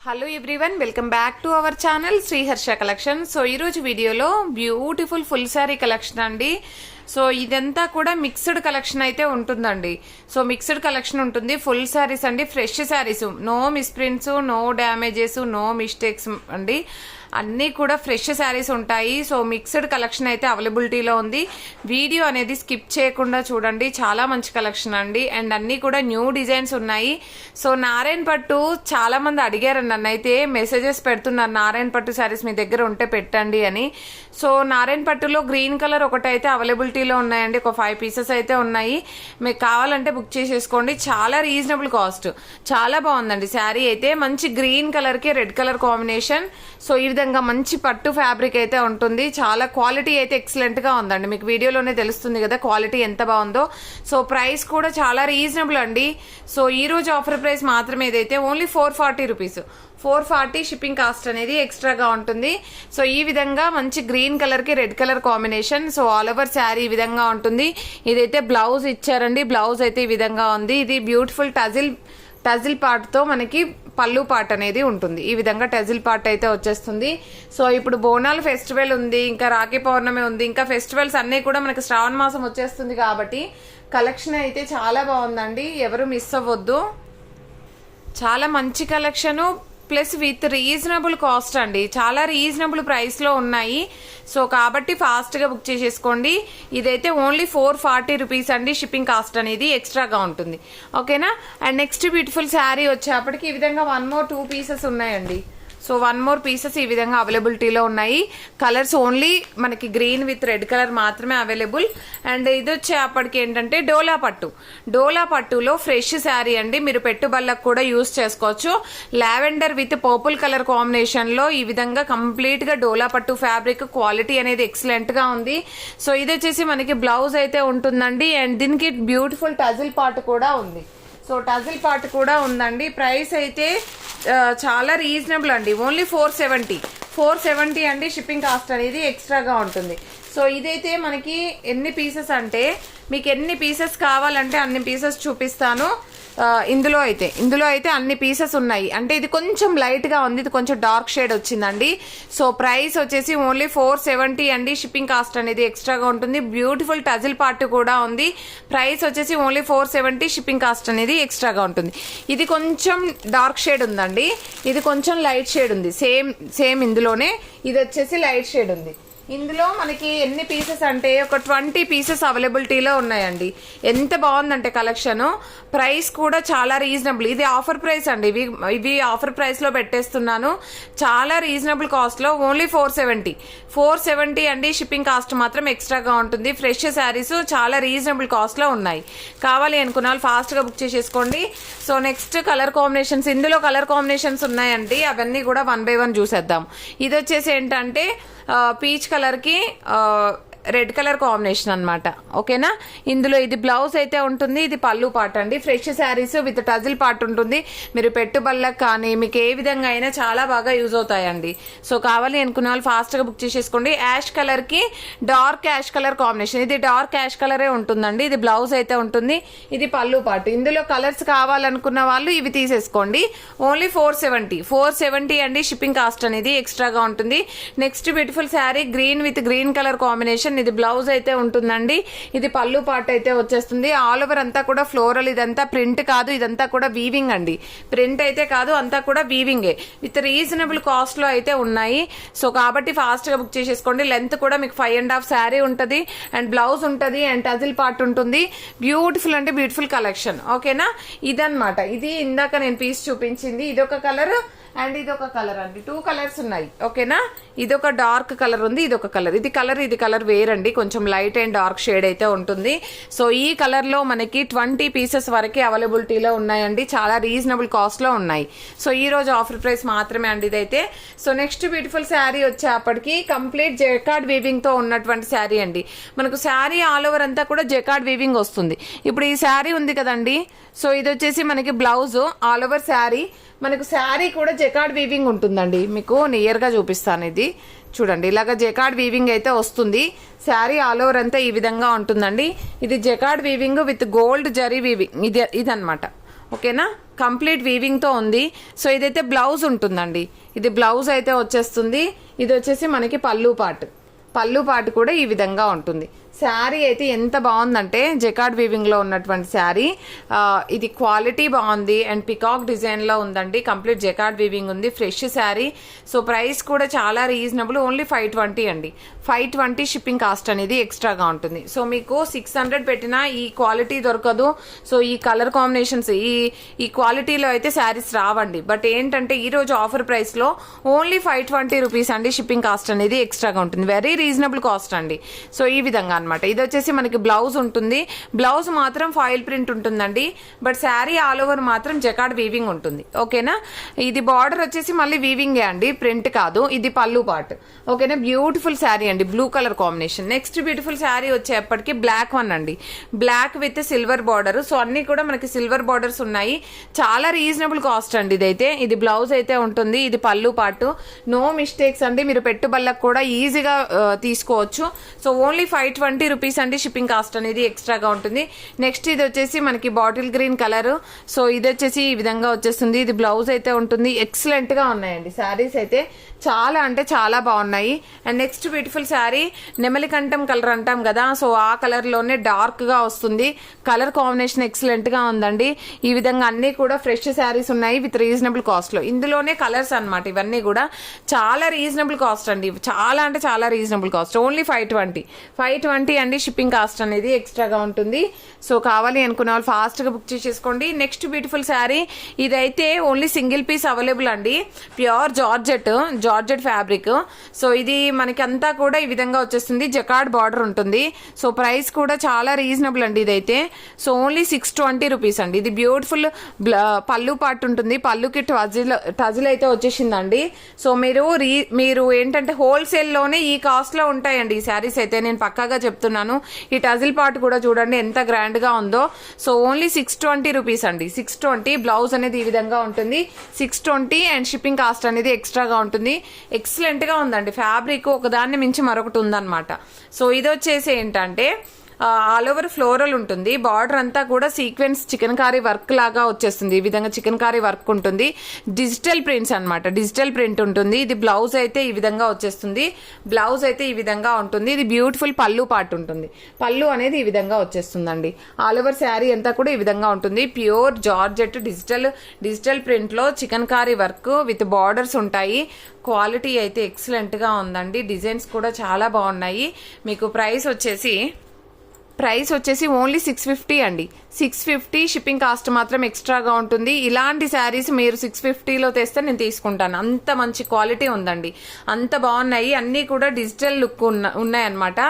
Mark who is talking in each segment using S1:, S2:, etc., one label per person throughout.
S1: Hello everyone, welcome back to our channel Sriharsha collection. So ఈరోజు వీడియోలో beautiful full sari collection అండి. So ఇదంతా కూడా మిక్స్డ్ కలెక్షన్ అయితే ఉంటుందండి. సో మిక్స్డ్ కలెక్షన్ ఉంటుంది, ఫుల్ శారీస్ అండి, fresh saris, no misprints, no damages, no mistakes అండి, అన్నీ కూడా ఫ్రెష్ శారీస్ ఉంటాయి. సో మిక్స్డ్ కలెక్షన్ అయితే అవైలబిలిటీలో ఉంది. వీడియో అనేది స్కిప్ చేయకుండా చూడండి, చాలా మంచి కలెక్షన్ అండి. అండ్ అన్నీ కూడా న్యూ డిజైన్స్ ఉన్నాయి. సో నారాయణ పట్టు చాలా మంది అడిగారు, నన్ను అయితే మెసేజెస్ పెడుతున్నారు, నారాయణ పట్టు శారీస్ మీ దగ్గర ఉంటే పెట్టండి అని. సో నారాయణ పట్టులో గ్రీన్ కలర్ ఒకటైతే అవైలబిలిటీలో ఉన్నాయండి, ఒక 5 పీసెస్ అయితే ఉన్నాయి. మీకు కావాలంటే బుక్ చేసేసుకోండి. చాలా రీజనబుల్ కాస్ట్, చాలా బాగుందండి శారీ అయితే. మంచి గ్రీన్ కలర్కి రెడ్ కలర్ కాంబినేషన్. సో ఈ విధంగా మంచి పట్టు ఫ్యాబ్రిక్ అయితే ఉంటుంది. చాలా క్వాలిటీ అయితే ఎక్సలెంట్ గా ఉందండి, మీకు వీడియోలోనే తెలుస్తుంది కదా క్వాలిటీ ఎంత బాగుందో. సో ప్రైస్ కూడా చాలా రీజనబుల్ అండి. సో ఈ రోజు ఆఫర్ ప్రైస్ మాత్రమే ఇదైతే ఓన్లీ 440 రూపీస్. 440 షిప్పింగ్ కాస్ట్ అనేది ఎక్స్ట్రాగా ఉంటుంది. సో ఈ విధంగా మంచి గ్రీన్ కలర్ కి red colour combination. So all over sari ఈ విధంగా ఉంటుంది. ఇదైతే బ్లౌజ్ ఇచ్చారండి, బ్లౌజ్ అయితే ఈ విధంగా ఉంది. ఇది బ్యూటిఫుల్ టజిల్ పార్ట్ తో మనకి పళ్ళు పార్ట్ అనేది ఉంటుంది. ఈ విధంగా టజిల్ పార్ట్ అయితే వచ్చేస్తుంది. సో ఇప్పుడు బోనాలు ఫెస్టివల్ ఉంది, ఇంకా రాఖీ పౌర్ణమి ఉంది, ఇంకా ఫెస్టివల్స్ అన్నీ కూడా మనకి శ్రావణ మాసం వచ్చేస్తుంది కాబట్టి కలెక్షన్ అయితే చాలా బాగుందండి, ఎవరు మిస్ అవ్వద్దు. చాలా మంచి collection plus with reasonable cost అండి, చాలా రీజనబుల్ ప్రైస్ లో ఉన్నాయి. సో కాబట్టి ఫాస్ట్ గా బుక్ చేసేసుకోండి. ఇదైతే ఓన్లీ 440 రూపీస్ అండి, షిప్పింగ్ కాస్ట్ అనేది ఎక్స్ట్రాగా ఉంటుంది. ఓకేనా. అండ్ నెక్స్ట్ బ్యూటిఫుల్ శారీ వచ్చేప్పటికి ఈ విధంగా 1 more 2 పీసెస్ ఉన్నాయండి. సో 1 more పీసెస్ ఈ విధంగా అవైలబిలిటీలో ఉన్నాయి. కలర్స్ ఓన్లీ మనకి గ్రీన్ విత్ రెడ్ కలర్ మాత్రమే అవైలబుల్. అండ్ ఇది వచ్చేప్పటికి ఏంటంటే డోలా పట్టులో ఫ్రెష్ శారీ అండి, మీరు పెట్టుబడులకు కూడా యూస్ చేసుకోవచ్చు. Lavender with purple colour combination లో ఈ విధంగా కంప్లీట్ గా డోలా పట్టు ఫ్యాబ్రిక్ క్వాలిటీ అనేది ఎక్సలెంట్ గా ఉంది. సో ఇది వచ్చేసి మనకి బ్లౌజ్ అయితే ఉంటుందండి. అండ్ దీనికి బ్యూటిఫుల్ టజిల్ పార్ట్ కూడా ఉంది. సో టజిల్ పార్ట్ కూడా ఉందండి. ప్రైస్ అయితే చాలా రీజనబుల్ అండి, ఓన్లీ 470 అండి, షిప్పింగ్ కాస్ట్ అనేది ఎక్స్ట్రాగా ఉంటుంది. సో ఇదైతే మనకి ఎన్ని పీసెస్ అంటే, మీకు ఎన్ని పీసెస్ కావాలంటే అన్ని పీసెస్ చూపిస్తాను. ఇందులో అయితే అన్ని పీసెస్ ఉన్నాయి. అంటే ఇది కొంచెం లైట్ గా ఉంది, ఇది కొంచెం డార్క్ షేడ్ వచ్చిందండి. సో ప్రైస్ వచ్చేసి ఓన్లీ 470 అండి, షిప్పింగ్ కాస్ట్ అనేది ఎక్స్ట్రాగా ఉంటుంది. బ్యూటిఫుల్ టజిల్ పార్ట్ కూడా ఉంది. ప్రైస్ వచ్చేసి ఓన్లీ 470, షిప్పింగ్ కాస్ట్ అనేది ఎక్స్ట్రాగా ఉంటుంది. ఇది కొంచెం డార్క్ షేడ్ ఉందండి, ఇది కొంచెం లైట్ షేడ్ ఉంది. సేమ్ ఇందులోనే ఇది వచ్చేసి లైట్ షేడ్ ఉంది. ఇందులో మనకి ఎన్ని పీసెస్ అంటే ఒక 20 పీసెస్ అవైలబిలిటీలో ఉన్నాయండి. ఎంత బాగుందంటే కలెక్షన్, ప్రైస్ కూడా చాలా రీజనబుల్. ఇది ఆఫర్ ప్రైస్ అండి, ఇవి ఆఫర్ ప్రైస్ లో పెట్టేస్తున్నాను. చాలా రీజనబుల్ కాస్ట్ లో ఓన్లీ 470 అండి, షిప్పింగ్ కాస్ట్ మాత్రం ఎక్స్ట్రాగా ఉంటుంది. ఫ్రెష్ శారీస్ చాలా రీజనబుల్ కాస్ట్ లో ఉన్నాయి. కావాలి అనుకున్న వాళ్ళు ఫాస్ట్ గా బుక్ చేసేసుకోండి. సో నెక్స్ట్ కలర్ కాంబినేషన్స్, ఇందులో కలర్ కాంబినేషన్స్ ఉన్నాయండి, అవన్నీ కూడా 1 by 1 చూసేద్దాం. ఇది వచ్చేసి ఏంటంటే పీచ్ కలర్ కి రెడ్ కలర్ కాంబినేషన్ అనమాట. ఓకేనా. ఇందులో ఇది బ్లౌజ్ అయితే ఉంటుంది, ఇది పళ్ళు పార్ట్ అండి. ఫ్రెష్ శారీస్ విత్ టజిల్ పార్ట్ ఉంటుంది. మీరు పెట్టుబడులకు కానీ మీకు ఏ విధంగా అయినా చాలా బాగా యూజ్ అవుతాయండి. సో కావాలి అనుకున్న వాళ్ళు ఫాస్ట్ గా బుక్ చేసేసుకోండి. యాష్ కలర్ కి డార్క్ యాష్ కలర్ కాంబినేషన్, ఇది డార్క్ యాష్ కలరే ఉంటుందండి. ఇది బ్లౌజ్ అయితే ఉంటుంది, ఇది పళ్ళు పార్ట్. ఇందులో కలర్స్ కావాలనుకున్న వాళ్ళు ఇవి తీసేసుకోండి. ఓన్లీ 470 అండి, షిప్పింగ్ కాస్ట్ అనేది ఎక్స్ట్రాగా ఉంటుంది. Next beautiful sari green with green colour combination, ఇది బ్లౌజ్ అయితే ఉంటుందండి, ఇది పళ్ళు పార్ట్ అయితే వచ్చేస్తుంది. ఆల్ ఓవర్ అంతా కూడా ఫ్లోరల్, ఇదంతా ప్రింట్ కాదు, ఇదంతా కూడా వీవింగ్ అండి, ప్రింట్ అయితే కాదు, అంతా కూడా వీవింగే విత్ రీజనబుల్ కాస్ట్ లో అయితే ఉన్నాయి. సో కాబట్టి ఫాస్ట్ గా బుక్ చేసేసుకోండి. లెంత్ కూడా మీకు 5.5 శారీ ఉంటుంది, అండ్ బ్లౌజ్ ఉంటుంది, అండ్ టజిల్ పార్ట్ ఉంటుంది. బ్యూటిఫుల్ అంటే బ్యూటిఫుల్ కలెక్షన్. ఓకేనా. ఇదన్నమాట, ఇది ఇందాక నేను పీస్ చూపించింది, ఇదొక కలర్ అండ్ ఇదొక కలర్ అండి, 2 కలర్స్ ఉన్నాయి. ఓకేనా. ఇదొక డార్క్ కలర్ ఉంది, ఇదొక కలర్, ఇది కలర్ వేరండి, కొంచెం లైట్ అండ్ డార్క్ షేడ్ అయితే ఉంటుంది. సో ఈ కలర్ లో మనకి 20 పీసెస్ వరకే అవైలబిలిటీలో ఉన్నాయండి, చాలా రీజనబుల్ కాస్ట్ లో ఉన్నాయి. సో ఈ రోజు ఆఫర్ ప్రైస్ మాత్రమే అండి ఇదైతే. సో నెక్స్ట్ బ్యూటిఫుల్ శారీ వచ్చేప్పటికి కంప్లీట్ జెకార్డ్ వీవింగ్ తో ఉన్నటువంటి శారీ అండి. మనకు శారీ ఆల్ ఓవర్ అంతా కూడా జెకార్డ్ వీవింగ్ వస్తుంది. ఇప్పుడు ఈ శారీ ఉంది కదండి, సో ఇది వచ్చేసి మనకి బ్లౌజ్, ఆల్ ఓవర్ శారీ మనకు శారీ కూడా జెకార్డ్ వీవింగ్ ఉంటుందండి. మీకు నియర్ గా చూపిస్తాను, ఇది చూడండి, ఇలాగ జెకార్డ్ వీవింగ్ అయితే వస్తుంది. శారీ ఆల్ ఓవర్ అంతా ఈ విధంగా ఉంటుందండి. ఇది jacquard weaving with gold zari weaving, ఇదన్నమాట. ఓకేనా, కంప్లీట్ వీవింగ్తో ఉంది. సో ఇదైతే బ్లౌజ్ ఉంటుందండి, ఇది బ్లౌజ్ అయితే వచ్చేస్తుంది. ఇది వచ్చేసి మనకి పళ్ళు పార్ట్ కూడా ఈ విధంగా ఉంటుంది. శారీ అయితే ఎంత బాగుందంటే జకార్డ్ వీవింగ్లో ఉన్నటువంటి శారీ, ఇది క్వాలిటీ బాగుంది అండ్ పికాక్ డిజైన్లో ఉందండి. కంప్లీట్ జకార్డ్ వీవింగ్ ఉంది, ఫ్రెష్ శారీ. సో ప్రైస్ కూడా చాలా రీజనబుల్, ఓన్లీ 520 అండి. 520 షిప్పింగ్ కాస్ట్ అనేది ఎక్స్ట్రాగా ఉంటుంది. సో మీకు 600 పెట్టినా ఈ క్వాలిటీ దొరకదు. సో ఈ కలర్ కాంబినేషన్స్ ఈ క్వాలిటీలో అయితే శారీస్ రావండి. బట్ ఏంటంటే ఈరోజు ఆఫర్ ప్రైస్లో ఓన్లీ 520 రూపీస్ అండి షిప్పింగ్ కాస్ట్ అనేది ఎక్స్ట్రాగా ఉంటుంది. వెరీ రీజనబుల్ కాస్ట్ అండి. సో ఈ విధంగా అనమాట. ఇది వచ్చేసి మనకి బ్లౌజ్ ఉంటుంది, బ్లౌజ్ మాత్రం ఫాయిల్ ప్రింట్ ఉంటుందండి. బట్ శారీ ఆల్ ఓవర్ మాత్రం జకార్డ్ వీవింగ్ ఉంటుంది. ఓకేనా, ఇది బార్డర్ వచ్చేసి మళ్ళీ వీవింగే అండి, ప్రింట్ కాదు. ఇది పళ్ళు పార్ట్. ఓకేనా, బ్యూటిఫుల్ శారీ అండి, blue colour combination. Next beautiful sari వచ్చేప్పటికి బ్లాక్ వన్ అండి, black with silver border. So అన్ని కూడా మనకి సిల్వర్ బార్డర్స్ ఉన్నాయి. చాలా రీజనబుల్ కాస్ట్ అండి ఇదైతే. ఇది బ్లౌజ్ అయితే ఉంటుంది, ఇది పళ్ళు పార్ట్. నో మిస్టేక్స్ అండి, మీరు పెట్టుబడులకు కూడా ఈజీగా తీసుకోవచ్చు. సో ఓన్లీ 520 రూపీస్ అండి షిప్పింగ్ కాస్ట్ అనేది ఎక్స్ట్రాగా ఉంటుంది. నెక్స్ట్ ఇది వచ్చేసి మనకి బాటిల్ గ్రీన్ కలర్. సో ఇది వచ్చేసి ఈ విధంగా వచ్చేస్తుంది. ఇది బ్లౌజ్ అయితే ఉంటుంది. ఎక్సలెంట్ గా ఉన్నాయండి శారీస్ అయితే, చాలా అంటే చాలా బాగున్నాయి. అండ్ నెక్స్ట్ బ్యూటిఫుల్ శారీ నెమలికంఠం కలర్ అంటాం కదా, సో ఆ కలర్ లోనే డార్క్ గా వస్తుంది. కలర్ కాంబినేషన్ ఎక్సలెంట్ గా ఉందండి. ఈ విధంగా అన్ని కూడా ఫ్రెష్ శారీస్ ఉన్నాయి విత్ రీజనబుల్ కాస్ట్ లో. ఇందులోనే కలర్స్ అన్నమాట, ఇవన్నీ కూడా చాలా రీజనబుల్ కాస్ట్ అండి, చాలా అంటే చాలా రీజనబుల్ కాస్ట్. ఓన్లీ 520 అండి షిప్పింగ్ కాస్ట్ అనేది ఎక్స్ట్రాగా ఉంటుంది. సో కావాలి అనుకున్న వాళ్ళు ఫాస్ట్ గా బుక్ చేసేసుకోండి. నెక్స్ట్ బ్యూటిఫుల్ శారీ, ఇదైతే ఓన్లీ సింగిల్ పీస్ అవైలబుల్ అండి, ప్యూర్ జార్జెట్ ఫ్యాబ్రిక్. సో ఇది మనకి అంతా కూడా ఈ విధంగా వచ్చేస్తుంది, జకార్డ్ బార్డర్ ఉంటుంది. సో ప్రైస్ కూడా చాలా రీజనబుల్ అండి ఇదైతే. సో ఓన్లీ 620 రూపీస్ అండి. ఇది బ్యూటిఫుల్ పళ్ళు పార్ట్ ఉంటుంది, పళ్ళుకి టజిల్ అయితే వచ్చేసిందండి. సో మీరు ఏంటంటే హోల్సేల్ లోనే ఈ కాస్ట్ లో ఉంటాయండి ఈ శారీస్ అయితే, నేను పక్కాగా చెప్తున్నాను. ఈ టజిల్ పార్ట్ కూడా చూడండి ఎంత గ్రాండ్ గా ఉందో. సో ఓన్లీ 620 రూపీస్ అండి, 620. బ్లౌజ్ అనేది ఈ విధంగా ఉంటుంది, 620. అండ్ షిప్పింగ్ కాస్ట్ అనేది ఎక్స్ట్రాగా ఉంటుంది. ఎక్సలెంట్ గా ఉందండి ఫ్యాబ్రిక్, ఒకదాన్ని మించి మరొకటి ఉందన్నమాట. సో ఇది వచ్చేసి ఏంటంటే ఆల్ ఓవర్ ఫ్లోరల్ ఉంటుంది, బార్డర్ అంతా కూడా సీక్వెన్స్ చికెన్ కారీ వర్క్ లాగా వచ్చేస్తుంది. ఈ విధంగా చికెన్ కారీ వర్క్ ఉంటుంది, డిజిటల్ ప్రింట్స్ అన్నమాట, డిజిటల్ ప్రింట్ ఉంటుంది. ఇది బ్లౌజ్ అయితే ఈ విధంగా వచ్చేస్తుంది, బ్లౌజ్ అయితే ఈ విధంగా ఉంటుంది. ఇది బ్యూటిఫుల్ పళ్ళు పార్ట్ ఉంటుంది, పళ్ళు అనేది ఈ విధంగా వచ్చేస్తుందండి. ఆల్ ఓవర్ శారీ అంతా కూడా ఈ విధంగా ఉంటుంది. ప్యూర్ జార్జెట్ డిజిటల్ ప్రింట్ లో chikankari work with borders ఉంటాయి. క్వాలిటీ అయితే ఎక్సలెంట్ గా ఉందండి, డిజైన్స్ కూడా చాలా బాగున్నాయి. మీకు ప్రైస్ వచ్చేసి ఓన్లీ 650 అండి, 650. షిప్పింగ్ కాస్ట్ మాత్రం ఎక్స్ట్రాగా ఉంటుంది. ఇలాంటి శారీస్ మీరు 650లో తెస్తే నేను తీసుకుంటాను, అంత మంచి క్వాలిటీ ఉందండి, అంత బాగున్నాయి. అన్నీ కూడా డిజిటల్ లుక్ ఉన్నాయన్నమాట.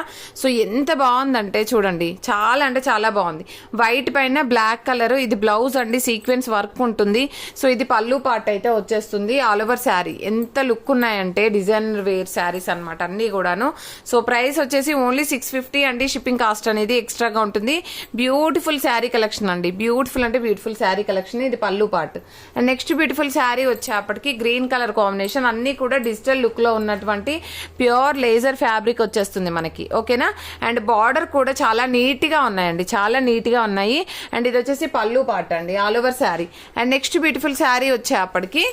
S1: సో ఎంత బాగుందంటే చూడండి, చాలా అంటే చాలా బాగుంది. వైట్ పైన బ్లాక్ కలర్, ఇది బ్లౌజ్ అండి, సీక్వెన్స్ వర్క్ ఉంటుంది. సో ఇది పళ్ళు పార్ట్ అయితే వచ్చేస్తుంది. ఆల్ ఓవర్ శారీ ఎంత లుక్ ఉన్నాయంటే డిజైనర్ వేర్ శారీస్ అనమాట అన్నీ కూడాను. సో ప్రైస్ వచ్చేసి ఓన్లీ 650 అండి, షిప్పింగ్ కాస్ట్ అనేది ఎక్స్ట్రాగా ఉంటుంది. బ్యూటిఫుల్ శారీ కలెక్షన్ అండి, బ్యూటిఫుల్ అంటే బ్యూటిఫుల్ శారీ కలెక్షన్. ఇది పళ్ళు part. And next beautiful sari వచ్చేప్పటికి గ్రీన్ కలర్ కాంబినేషన్, అన్ని కూడా డిజిటల్ లుక్ లో ఉన్నటువంటి ప్యూర్ లేజర్ ఫ్యాబ్రిక్ వచ్చేస్తుంది మనకి. ఓకేనా, అండ్ బార్డర్ కూడా చాలా నీట్ గా ఉన్నాయండి, చాలా నీట్ గా ఉన్నాయి. అండ్ ఇది వచ్చేసి పళ్ళు పార్ట్ అండి, all over sari. And next beautiful sari వచ్చేప్పటికి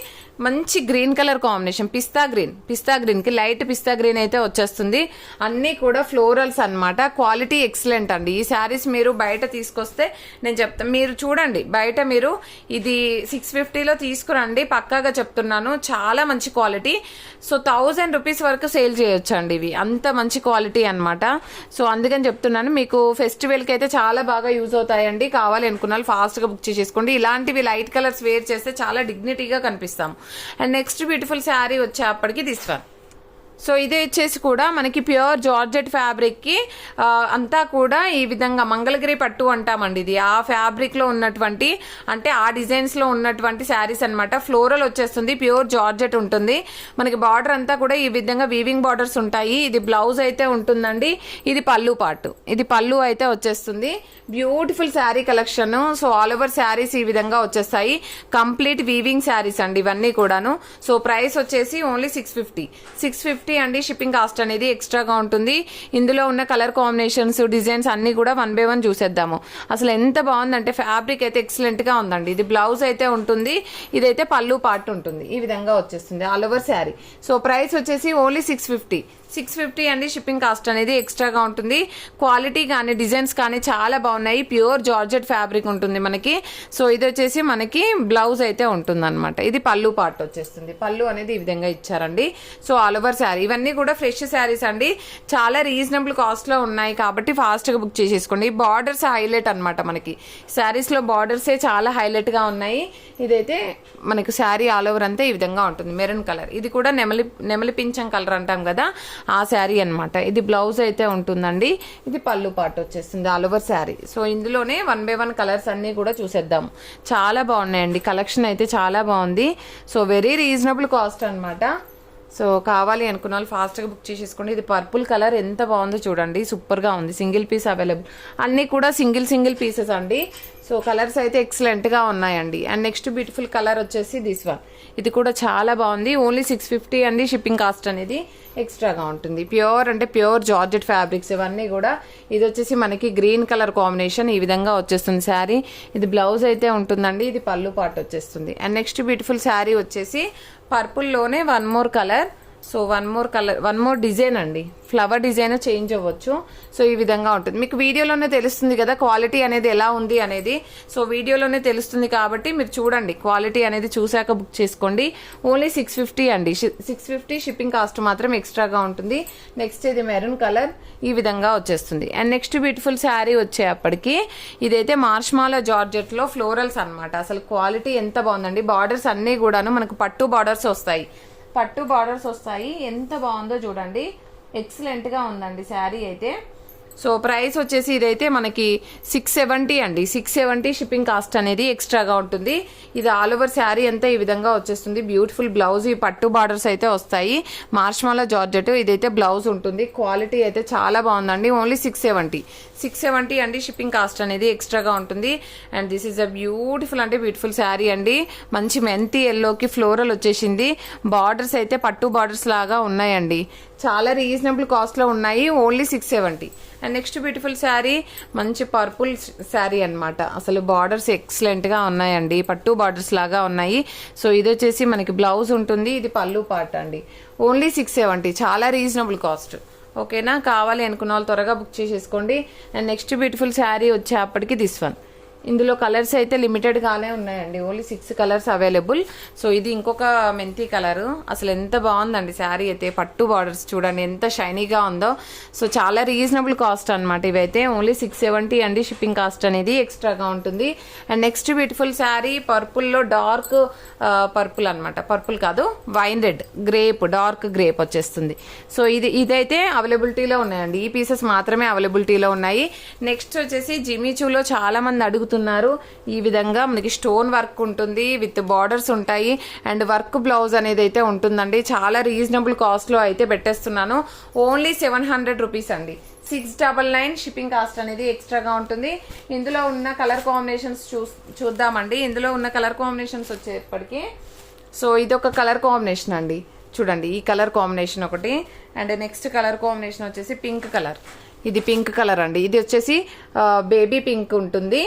S1: మంచి గ్రీన్ కలర్ కాంబినేషన్, పిస్తా గ్రీన్ కి లైట్ పిస్తా గ్రీన్ అయితే వచ్చేస్తుంది. అన్ని కూడా ఫ్లోరల్స్ అన్నమాట, క్వాలిటీ ఎక్సలెంట్ అండి. ఈ శారీస్ మీరు బయట తీసుకొస్తే నేను చెప్తాను, మీరు చూడండి బయట మీరు ఇది 650లో తీసుకురండి, పక్కాగా చెప్తున్నాను, చాలా మంచి క్వాలిటీ. సో 1000 రూపీస్ వరకు సేల్ చేయొచ్చు అండి ఇవి, అంత మంచి క్వాలిటీ అన్నమాట. సో అందుకని చెప్తున్నాను, మీకు ఫెస్టివల్కి అయితే చాలా బాగా యూజ్ అవుతాయండి. కావాలి అనుకున్న వాళ్ళు ఫాస్ట్గా బుక్ చేసేసుకోండి. ఇలాంటివి లైట్ కలర్స్ వేర్ చేస్తే చాలా డిగ్నిటీగా కనిపిస్తాం. అండ్ నెక్స్ట్ బ్యూటిఫుల్ శారీ వచ్చేప్పటికి దిస్ వన్. సో ఇది వచ్చేసి కూడా మనకి ప్యూర్ జార్జెట్ ఫ్యాబ్రిక్ కి అంతా కూడా ఈ విధంగా మంగళగిరి పట్టు అంటామండి. ఇది ఆ ఫ్యాబ్రిక్ లో ఉన్నటువంటి, అంటే ఆ డిజైన్స్ లో ఉన్నటువంటి శారీస్ అన్నమాట. ఫ్లోరల్ వచ్చేస్తుంది, ప్యూర్ జార్జెట్ ఉంటుంది. మనకి బార్డర్ అంతా కూడా ఈ విధంగా వీవింగ్ బార్డర్స్ ఉంటాయి. ఇది బ్లౌజ్ అయితే ఉంటుందండి, ఇది పళ్ళు పార్ట్, ఇది పళ్ళు అయితే వచ్చేస్తుంది. Beautiful sari collection. So all over saris ఈ విధంగా వచ్చేస్తాయి, కంప్లీట్ వీవింగ్ శారీస్ అండి ఇవన్నీ కూడాను. సో ప్రైస్ వచ్చేసి ఓన్లీ 650 650 అండి. షిప్పింగ్ కాస్ట్ అనేది ఎక్స్ట్రాగా ఉంటుంది. ఇందులో ఉన్న కలర్ కాంబినేషన్స్, డిజైన్స్ అన్ని కూడా 1 by 1 చూసేద్దాము. అసలు ఎంత బాగుందంటే ఫ్యాబ్రిక్ అయితే ఎక్సలెంట్ గా ఉందండి. ఇది బ్లౌజ్ అయితే ఉంటుంది, ఇదైతే పళ్ళు పార్ట్ ఉంటుంది. ఈ విధంగా వచ్చేస్తుంది all over sari. So price వచ్చేసి ఓన్లీ 650 అండి. షిప్పింగ్ కాస్ట్ అనేది ఎక్స్ట్రాగా ఉంటుంది. క్వాలిటీ కానీ డిజైన్స్ కానీ చాలా బాగున్నాయి. ప్యూర్ జార్జెట్ ఫ్యాబ్రిక్ ఉంటుంది మనకి. సో ఇది వచ్చేసి మనకి బ్లౌజ్ అయితే ఉంటుంది అనమాట. ఇది పళ్ళు పార్ట్ వచ్చేస్తుంది. పళ్ళు అనేది ఈ విధంగా ఇచ్చారండి. సో ఆల్ ఓవర్ శారీ ఇవన్నీ కూడా ఫ్రెష్ శారీస్ అండి. చాలా రీజనబుల్ కాస్ట్ లో ఉన్నాయి కాబట్టి ఫాస్ట్ గా బుక్ చేసేసుకోండి. బార్డర్స్ హైలైట్ అనమాట. మనకి శారీస్ లో బార్డర్సే చాలా హైలైట్ గా ఉన్నాయి. ఇదైతే మనకి శారీ ఆల్ ఓవర్ అంతా ఈ విధంగా ఉంటుంది. మెరూన్ కలర్, ఇది కూడా నెమలి పింఛం కలర్ అంటాం కదా, ఆ శారీ అనమాట. ఇది బ్లౌజ్ అయితే ఉంటుందండి. ఇది పళ్ళు పార్ట్ వచ్చేస్తుంది ఆల్ ఓవర్ శారీ. సో ఇందులోనే 1 by 1 కలర్స్ అన్ని కూడా చూసేద్దాం. చాలా బాగున్నాయండి. కలెక్షన్ అయితే చాలా బాగుంది. సో వెరీ రీజనబుల్ కాస్ట్ అనమాట. సో కావాలి అనుకున్న వాళ్ళు ఫాస్ట్గా బుక్ చేసేసుకోండి. ఇది పర్పుల్ కలర్ ఎంత బాగుందో చూడండి, సూపర్గా ఉంది. సింగిల్ పీస్ అవైలబుల్, అన్నీ కూడా సింగిల్ పీసెస్ అండి. సో కలర్స్ అయితే ఎక్సలెంట్గా ఉన్నాయండి. అండ్ నెక్స్ట్ బ్యూటిఫుల్ కలర్ వచ్చేసి దిస్ వన్. ఇది కూడా చాలా బాగుంది. ఓన్లీ 650 అండి. షిప్పింగ్ కాస్ట్ అనేది ఎక్స్ట్రాగా ఉంటుంది. ప్యూర్ అంటే ప్యూర్ జార్జెట్ ఫ్యాబ్రిక్స్ ఇవన్నీ కూడా. ఇది వచ్చేసి మనకి గ్రీన్ కలర్ కాంబినేషన్ ఈ విధంగా వచ్చేస్తుంది శారీ. ఇది బ్లౌజ్ అయితే ఉంటుందండి. ఇది పళ్ళు పార్ట్ వచ్చేస్తుంది. అండ్ నెక్స్ట్ బ్యూటిఫుల్ శారీ వచ్చేసి పర్పుల్లోనే 1 more colour. So 1 more design అండి. ఫ్లవర్ డిజైన్ చేంజ్ అవ్వచ్చు. సో ఈ విధంగా ఉంటుంది. మీకు వీడియోలోనే తెలుస్తుంది కదా క్వాలిటీ అనేది ఎలా ఉంది అనేది. సో వీడియోలోనే తెలుస్తుంది కాబట్టి మీరు చూడండి, క్వాలిటీ అనేది చూశాక బుక్ చేసుకోండి. ఓన్లీ 650 అండి. 650 షిప్పింగ్ కాస్ట్ మాత్రం ఎక్స్ట్రాగా ఉంటుంది. నెక్స్ట్ ఇది మెరూన్ కలర్ ఈ విధంగా వచ్చేస్తుంది. అండ్ నెక్స్ట్ బ్యూటిఫుల్ శారీ వచ్చేప్పటికి ఇదైతే మార్ష్మాలో జార్జెట్ లో ఫ్లోరల్స్ అనమాట. అసలు క్వాలిటీ ఎంత బాగుందండి. బార్డర్స్ అన్ని కూడాను మనకు పట్టు బార్డర్స్ వస్తాయి. ఎంత బాగుందో చూడండి. ఎక్సలెంట్ గా ఉందండి శారీ అయితే. సో ప్రైస్ వచ్చేసి ఇదైతే మనకి 670 అండి. 670 షిప్పింగ్ కాస్ట్ అనేది ఎక్స్ట్రాగా ఉంటుంది. ఇది ఆల్ ఓవర్ శారీ అంతా ఈ విధంగా వచ్చేస్తుంది. బ్యూటిఫుల్ బ్లౌజ్, ఈ పట్టు బార్డర్స్ అయితే వస్తాయి. మార్ష్మాలో జార్జెట్ ఇదైతే బ్లౌజ్ ఉంటుంది. క్వాలిటీ అయితే చాలా బాగుందండి. ఓన్లీ 670 అండి. షిప్పింగ్ కాస్ట్ అనేది ఎక్స్ట్రాగా ఉంటుంది. And this is a beautiful sari అండి. మంచి మెంతి ఎల్లోకి ఫ్లోరల్ వచ్చేసింది. బార్డర్స్ అయితే పట్టు బార్డర్స్ లాగా ఉన్నాయండి. చాలా రీజనబుల్ కాస్ట్ లో ఉన్నాయి. Only 670. And next beautiful sari మంచి పర్పుల్ శారీ అనమాట. అసలు బార్డర్స్ ఎక్సలెంట్ గా ఉన్నాయండి. పట్టు బార్డర్స్ లాగా ఉన్నాయి. సో ఇది వచ్చేసి మనకి బ్లౌజ్ ఉంటుంది. ఇది పళ్ళు పార్ట్ అండి. ఓన్లీ 670. చాలా రీజనబుల్ కాస్ట్. ఓకేనా, కావాలి అనుకున్న వాళ్ళు త్వరగా బుక్ చేసేసుకోండి. అండ్ నెక్స్ట్ బ్యూటిఫుల్ శారీ వచ్చేప్పటికి దిస్ వన్. ఇందులో కలర్స్ అయితే లిమిటెడ్ గానే ఉన్నాయండి. Only 6 colours available. సో ఇది ఇంకొక మెంతి కలర్. అసలు ఎంత బాగుందండి శారీ అయితే. పట్టు బార్డర్స్ చూడండి ఎంత షైనీగా ఉందో. సో చాలా రీజనబుల్ కాస్ట్ అనమాట. ఇవైతే ఓన్లీ 670 అండి. షిప్పింగ్ కాస్ట్ అనేది ఎక్స్ట్రాగా ఉంటుంది. అండ్ నెక్స్ట్ బ్యూటిఫుల్ శారీ పర్పుల్లో డార్క్ పర్పుల్ అనమాట. పర్పుల్ కాదు, వైన్ రెడ్ డార్క్ గ్రేప్ వచ్చేస్తుంది. సో ఇదైతే అవైలబిలిటీలో ఉన్నాయండి. ఈ పీసెస్ మాత్రమే అవైలబిలిటీలో ఉన్నాయి. నెక్స్ట్ వచ్చేసి జిమిచూలో చాలా మంది అడుగుతున్నారు. ఈ విధంగా మనకి స్టోన్ వర్క్ ఉంటుంది, విత్ బార్డర్స్ ఉంటాయి. అండ్ వర్క్ బ్లౌజ్ అనేది అయితే ఉంటుందండి. చాలా రీజనబుల్ కాస్ట్ లో అయితే పెట్టేస్తున్నాను. ఓన్లీ 700 రూపీస్ అండి. 699 షిప్పింగ్ కాస్ట్ అనేది ఎక్స్ట్రాగా ఉంటుంది. ఇందులో ఉన్న కలర్ కాంబినేషన్స్ చూద్దామండి. ఇందులో ఉన్న కలర్ కాంబినేషన్స్ వచ్చేప్పటికి సో ఇదొక కలర్ కాంబినేషన్ అండి. చూడండి ఈ కలర్ కాంబినేషన్ ఒకటి. అండ్ నెక్స్ట్ కలర్ కాంబినేషన్ వచ్చేసి పింక్ కలర్. ఇది పింక్ కలర్ అండి. ఇది వచ్చేసి బేబీ పింక్ ఉంటుంది.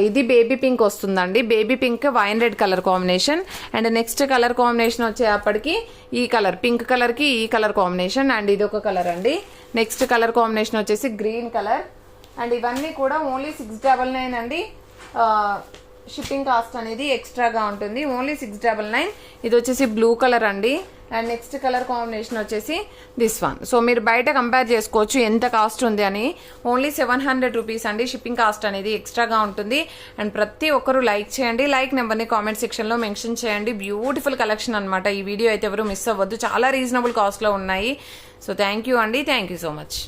S1: ఇది బేబీ పింక్ వస్తుందండి. Baby pink wine red colour combination. And next colour combination వచ్చేప్పటికి ఈ కలర్, పింక్ కలర్ కి ఈ కలర్ కాంబినేషన్. అండ్ ఇది ఒక కలర్ అండి. నెక్స్ట్ కలర్ కాంబినేషన్ వచ్చేసి గ్రీన్ కలర్. అండ్ ఇవన్నీ కూడా ఓన్లీ 699 అండి. షిప్పింగ్ కాస్ట్ అనేది ఎక్స్ట్రాగా ఉంటుంది. ఓన్లీ 699. ఇది వచ్చేసి బ్లూ కలర్ అండి. అండ్ నెక్స్ట్ కలర్ కాంబినేషన్ వచ్చేసి దిస్ వన్. సో మీరు బయట కంపేర్ చేసుకోవచ్చు ఎంత కాస్ట్ ఉంది అని. ఓన్లీ 700 రూపీస్ అండి. షిప్పింగ్ కాస్ట్ అనేది ఎక్స్ట్రాగా ఉంటుంది. అండ్ ప్రతి ఒక్కరు లైక్ చేయండి. లైక్ నెంబర్ని కామెంట్ సెక్షన్లో మెన్షన్ చేయండి. బ్యూటిఫుల్ కలెక్షన్ అనమాట. ఈ వీడియో అయితే ఎవరు మిస్ అవ్వద్దు. చాలా రీజనబుల్ కాస్ట్లో ఉన్నాయి. సో థ్యాంక్ యూ అండి. Thank you so much.